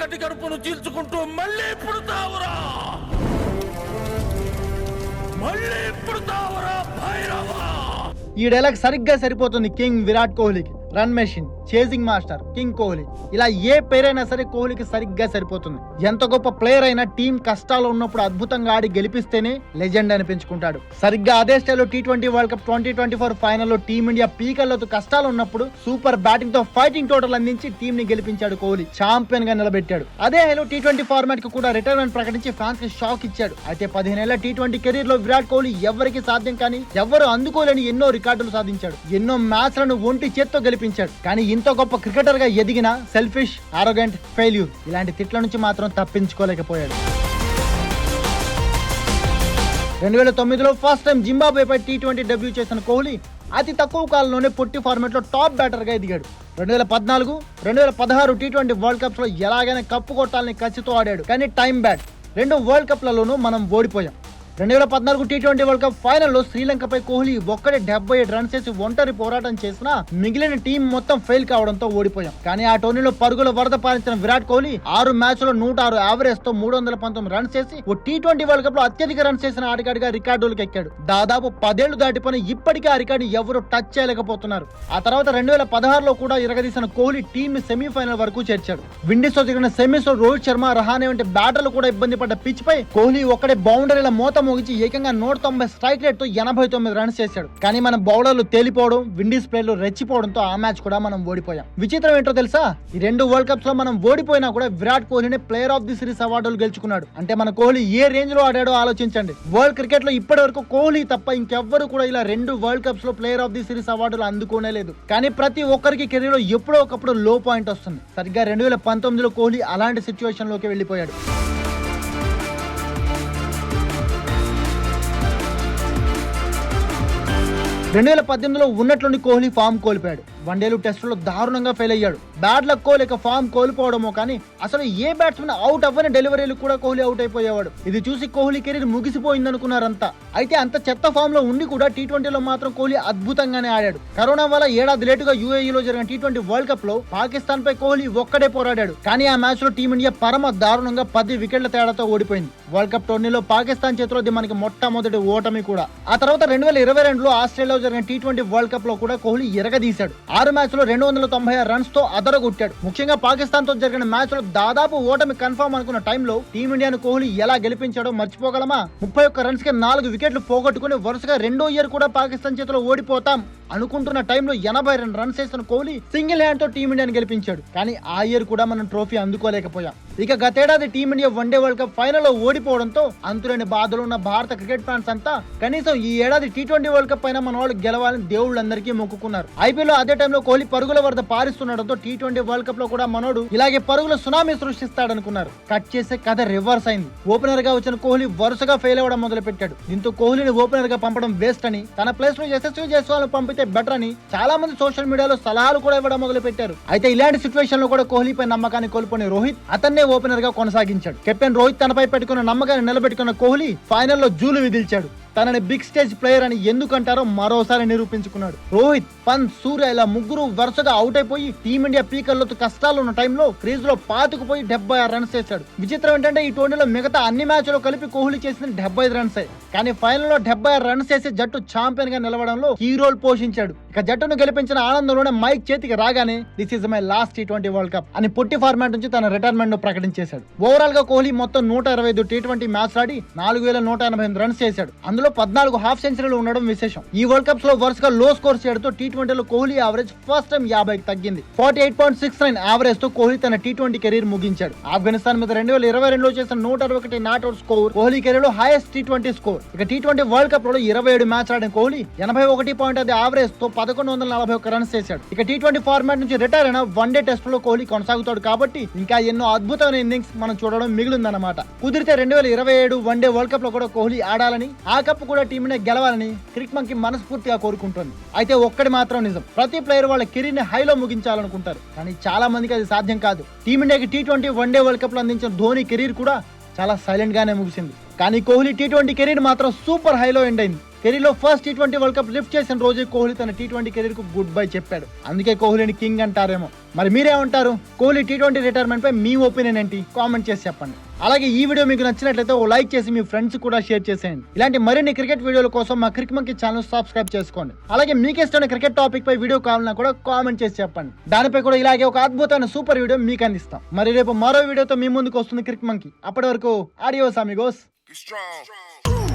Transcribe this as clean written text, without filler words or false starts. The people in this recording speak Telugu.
చాటి కడుపును చీల్చుకుంటూ మళ్ళీ పుడతావురా, మళ్ళీ పుడతావురా భైరవా. ఈ డైలాగ్ సరిగ్గా సరిపోతుంది కింగ్ విరాట్ కోహ్లీకి. Run machine, chasing master king Kohli, ఇలా ఏ పేరైనా సరే కోహ్లీకి సరిగ్గా సరిపోతుంది. ఎంత గొప్ప ప్లేయర్ అయినా టీం కష్టాలు ఉన్నప్పుడు అద్భుతంగా ఆడి గెలిపిస్తేనే లెజెండ్ అనిపించుకుంటాడు. సరిగ్గా అదే స్టైల్లో T20 వరల్డ్ కప్ 2024 ఫైనల్లో టీమిండియా పీకర్లతో కష్టాలు ఉన్నప్పుడు సూపర్ బ్యాటింగ్ తో ఫైటింగ్ టోటల్ అందించి టీం ని గెలిపించాడు కోహ్లీ, ఛాంపియన్ గా నిలబెట్టాడు. అదే హైలో T20 ఫార్మాట్ కి కూడా రిటైర్మెంట్ ప్రకటించి ఫ్యాన్స్ కి షాక్ ఇచ్చాడు. అయితే 15 ఏళ్ల T20 కెరీర్ లో విరాట్ కోహ్లీ ఎవరికి సాధ్యం కానీ ఎవరు అందుకోలేని ఎన్నో రికార్డులు సాధించాడు. ఎన్నో మ్యాచ్లను ఒంటి చేత్తో గెలిపించాడు. కానీ ఇంత గొప్ప క్రికెటర్ గా ఎదిగిన సెల్ఫిష్, ఆరోగెంట్, ఫెయిల్యూర్ ఇలాంటి తిట్ల నుంచి మాత్రం తప్పించుకోలేకపోయాడు. 2009లో ఫస్ట్ టైం జింబాబ్వేపై T20 డెబ్యూ చేసిన కోహ్లీ అతి తక్కువ కాలంలోనే పొట్టి ఫార్మాట్ లో టాప్ బ్యాటర్ గా ఎదిగాడు. 2014, 2016 T20 వరల్డ్ కప్స్ లో ఎలాగైనా కప్పు కొట్టాలని కసితో ఆడాడు. కానీ టైం బ్యాడ్. 2 వరల్డ్ కప్లలోనూ మనం ఓడిపోయాం. 2014 T20 వరల్డ్ కప్ ఫైనల్లో శ్రీలంకపై కోహ్లీ ఒక్కడే 77 రన్స్ చేసి ఒంటరి పోరాటం చేసినా మిగిలిన టీం మొత్తం ఫెయిల్ కావడంతో ఓడిపోయాం. కానీ ఆ టోర్నీలో పరుగుల వరద పారించిన విరాట్ కోహ్లీ 6 మ్యాచ్లో 106 యావరేజ్ తో 319 రన్స్ చేసి ఓ T20 వరల్డ్ కప్ లో అత్యధిక రన్స్ చేసిన ఆటగాడిగా రికార్డులకు ఎక్కాడు. దాదాపు 10 ఏళ్లు దాటిపోయిన ఇప్పటికీ ఆ రికార్డు ఎవరు టచ్ చేయలేకపోతున్నారు. ఆ తర్వాత 2016లో కూడా ఇరగదీసిన కోహ్లీ టీం ని సెమీఫైనల్ వరకు చేర్చాడు. విండీస్ తో జరిగిన సెమీస్ లో రోహిత్ శర్మ, రహానే వంటి బ్యాటర్లు కూడా ఇబ్బంది పడ్డ పిచ్ పై కోహ్లీ ఒక్కడే బౌండరీల మోత మోగించి ఏకంగా 190 స్ట్రైక్ రేట్ తో 89 రన్స్ చేశాడు. కానీ మన బౌలర్లు తేలిపోవడం, విండీస్ ప్లేయర్లు రెచ్చిపోవడంతో ఆ మ్యాచ్ కూడా మనం ఓడిపోయాం. విచిత్రం ఏంటో తెలుసా, ఈ 2 వరల్డ్ కప్స్ లో మనం ఓడిపోయినా కూడా విరాట్ కోహ్లీని ప్లేయర్ ఆఫ్ ది సిరీస్ అవార్డులు గెలుచుకున్నాడు. అంటే మన కోహ్లీ ఏ రేంజ్ లో ఆడాడో ఆలోచించండి. వరల్డ్ క్రికెట్ లో ఇప్పటి వరకు కోహ్లీ తప్ప ఇంకెవ్వరు కూడా ఇలా 2 వరల్డ్ కప్స్ లో ప్లేయర్ ఆఫ్ ది సిరీస్ అవార్డులు అందుకోనే లేదు. కానీ ప్రతి ఒక్కరికి కెరీర్ లో ఎప్పుడో ఒకప్పుడు లో పాయింట్ వస్తుంది. సరిగ్గా 2019లో కోహ్లీ అలాంటి సిచ్యువేషన్ లోకి వెళ్ళిపోయాడు. 2018లో ఉన్నట్లుండి కోహ్లీ ఫామ్ కోల్పోయాడు. వన్డేలు, టెస్టులో దారుణంగా ఫెయిల్ అయ్యాడు. బ్యాడ్ లక్ లేక ఫామ్ కోల్పోవడమో కానీ అసలు ఏ బ్యాట్స్మెన్ అవుట్ అవ్వని డెలివరీలు కూడా కోహ్లీ అవుట్ అయిపోయేవాడు. ఇది చూసి కోహ్లీ కెరీర్ ముగిసిపోయింది అనుకున్నారంతా. అయితే అంత చెత్త ఫామ్ లో ఉండి కూడా T20లో మాత్రం కోహ్లీ అద్భుతంగానే ఆడాడు. కరోనా వల్ల ఏడాది లేటుగా UAEలో జరిగిన T20 వరల్డ్ కప్ లో పాకిస్తాన్ పై కోహ్లీ ఒక్కడే పోరాడాడు. కానీ ఆ మ్యాచ్ లో టీమిండియా పరమ దారుణంగా 10 వికెట్ల తేడాతో ఓడిపోయింది. వరల్డ్ కప్ టోర్నీలో పాకిస్తాన్ చేతిలో మనకి మొట్టమొదటి ఓటమి కూడా. ఆ తర్వాత 2022లో ఆస్ట్రేలియాలో జరిగిన T20 వరల్డ్ కప్ లో కూడా కోహ్లీ ఎరగదీశాడు. 6 మ్యాచ్ లో 296 రన్స్ తో అదరగొట్టాడు. ముఖ్యంగా పాకిస్తాన్ తో జరిగిన మ్యాచ్ లో దాదాపు ఓటమి కన్ఫర్మ్ అనుకున్న టైంలో టీమిండియాను కోహ్లీ ఎలా గెలిపించాడో మర్చిపోగలమా? 31 రన్స్ కి 4 వికెట్లు పోగొట్టుకుని వరుసగా 2వ ఇయర్ కూడా పాకిస్తాన్ చేతిలో ఓడిపోతాం అనుకుంటున్న టైంలో 82 రన్స్ చేసిన కోహ్లీ సింగిల్ హ్యాండ్ తో టీమిండియాను గెలిపించాడు. కానీ ఆ ఇయర్ కూడా మనం ట్రోఫీ అందుకోలేకపోయాం. ఇక గతేడాది టీమిండియా వన్డే వరల్డ్ కప్ ఫైనల్లో ఓడిపోవడంతో అంతులేని బాధలు ఉన్న భారత క్రికెట్ ఫ్యాన్స్ అంతా కనీసం ఈ ఏడాది T20 వరల్డ్ కప్ పైన మన వాళ్ళు గెలవాలని దేవుళ్ళందరికీ మొక్కుకున్నారు. ఐపీఎల్ లో అదే టైంలో కోహ్లీ పరుగుల వరద పారిస్తుండడంతో T20 వరల్డ్ కప్ లో కూడా మనోడు ఇలాగే పరుగుల సునామీ సృష్టిస్తాడనుకున్నారు. కట్ చేసే కథ రివర్స్ అయింది. ఓపెనర్ గా వచ్చిన కోహ్లీ వరుసగా ఫెయిల్ అవ్వడం మొదలు పెట్టాడు. దీంతో కోహ్లీని ఓపెనర్ గా పంపడం వేస్ట్ అని, తన ప్లేస్ లో యశస్వి జైస్వాల్ పంపితే బెటర్ అని చాలా మంది సోషల్ మీడియాలో సలహాలు కూడా ఇవ్వడం మొదలు పెట్టారు. అయితే ఇలాంటి సిచ్యువేషన్ లో కూడా కోహ్లీపై నమ్మకాన్ని కోల్పోయిన రోహిత్ అతన్నే ఓపెనర్ గా కొనసాగించాడు. కెప్టెన్ రోహిత్ తనపై పెట్టుకున్న నమ్మకాన్ని నిలబెట్టుకున్న కోహ్లీ ఫైనల్లో జూలు విదిల్చాడు. తనని బిగ్ స్టేజ్ ప్లేయర్ అని ఎందుకంటారో మరోసారి నిరూపించుకున్నాడు. రోహిత్, పంత్, సూర్య ఇలా ముగ్గురు వరుసగా అవుట్ అయిపోయి టీమిండియా పీకర్లతో కష్టాలు ఉన్న టైంలో క్రీజ్ లో పాతుకుపోయి 76 రన్స్ చేశాడు. విచిత్రం ఏంటంటే ఈ టోర్నీలో మిగతా అన్ని మ్యాచ్లో కలిపి కోహ్లీ చేసిన 75 రన్సే. కానీ ఫైనల్ లో 76 రన్స్ చేసి జట్టు ఛాంపియన్ గా నిలవడంలో కీ రోల్ పోషించాడు. ఇక జట్టును గెలిపించిన ఆనందంలోనే మైక్ చేతికి రాగానే this is my last T20 world cup అని పొట్టి ఫార్మాట్ నుంచి తన రిటైర్మెంట్ ను ప్రకటించేశాడు. ఓవరాల్ గా కోహ్లీ మొత్తం 125 T20 మ్యాచ్ ఆడి 4188 రన్స్ చేశాడు. అందులో 14 హాఫ్ సెంచరీలు ఉండడం విశేషం. ఈ వరల్డ్ కప్స్ లో వరుసగా లో స్కోర్ చేయడంతో T20లో కోహ్లీ యావరేజ్ ఫస్ట్ టైం 50కి తగ్గింది. 48.69 యావరేజ్ తో కోహ్లీ తన T20 కెరీర్ ముగించాడు. ఆఫ్ఘనిస్తాన్ మీద 2022లో చేసిన 161 నాట్అవుట్ స్కోర్ కోహ్లీ కెరీర్ లో హైయెస్ట్ T20 స్కోర్. ఇక T20 వరల్డ్ కప్ లో 27 మ్యాచ్ ఆడిన కోహ్లీ 81.5 యావరేజ్ తో 1141 రన్స్ చేశాడు. ఇక T20 ఫార్మాట్ నుంచి రిటైర్ అయిన వన్డే టెస్ట్ లో కోహ్లీ కొనసాగుతాడు కాబట్టి ఇంకా ఎన్నో అద్భుతమైన ఇన్నింగ్స్ మనం చూడడం మిగిలిందన్నమాట. కుదిరితే 2027 వన్డే వరల్డ్ కప్ లో కూడా కోహ్లీ ఆడాలని, ఆ కప్ కూడా టీంనే గెలవాలని క్రికెట్ మంకి మనస్ఫూర్తిగా కోరుకుంటుంది. అయితే ఒక్కటి మాత్రం నిజం, ప్రతి ప్లేయర్ వాళ్ళ కెరీర్ ని హైలో ముగించాలనుకుంటారు. కానీ చాలా మందికి అది సాధ్యం కాదు. టీమిండియాకి T20 వన్డే వరల్డ్ కప్ లో అందించిన ధోని కెరీర్ కూడా చాలా సైలెంట్ గానే ముగిసింది. కానీ కోహ్లీ T20 కెరీర్ మాత్రం సూపర్ హైలో ఎండ్ అయింది. కెరీర్ లో first T20 world cup lift చేసిన రోజే కోహ్లీ తన T20 కెరీర్ కు గుడ్ బై చెప్పాడు. అందుకే కోహ్లీని కింగ్ అంటారేమో. మరి మీరేమంటారు? కోహ్లీ T20 రిటైర్మెంట్ పై మీ ఒపీనియన్ ఏంటి? కామెంట్ చేసి చెప్పండి. అలాగే ఈ వీడియో మీకు నచ్చినట్లయితే ఓ లైక్ చేసి మీ ఫ్రెండ్స్ కూడా షేర్ చేసేయండి. ఇలాంటి మరిన్ని క్రికెట్ వీడియోల కోసం మా క్రిక్ మంకీ ఛానల్ సబ్స్క్రైబ్ చేసుకోండి. అలాగే మీకు ఇష్టమైన క్రికెట్ టాపిక్ పై వీడియో కావాలన్నా కూడా కామెంట్ చేసి చెప్పండి. దానిపై కూడా ఇలాగే ఒక అద్భుతమైన సూపర్ వీడియో మీకు అందిస్తాం. మరి రేపు మరో వీడియోతో మీ ముందుకు వస్తుంది క్రిక్ మంకీ. అప్పటి వరకు ఆడియోస్ అమిగోస్. Be strong.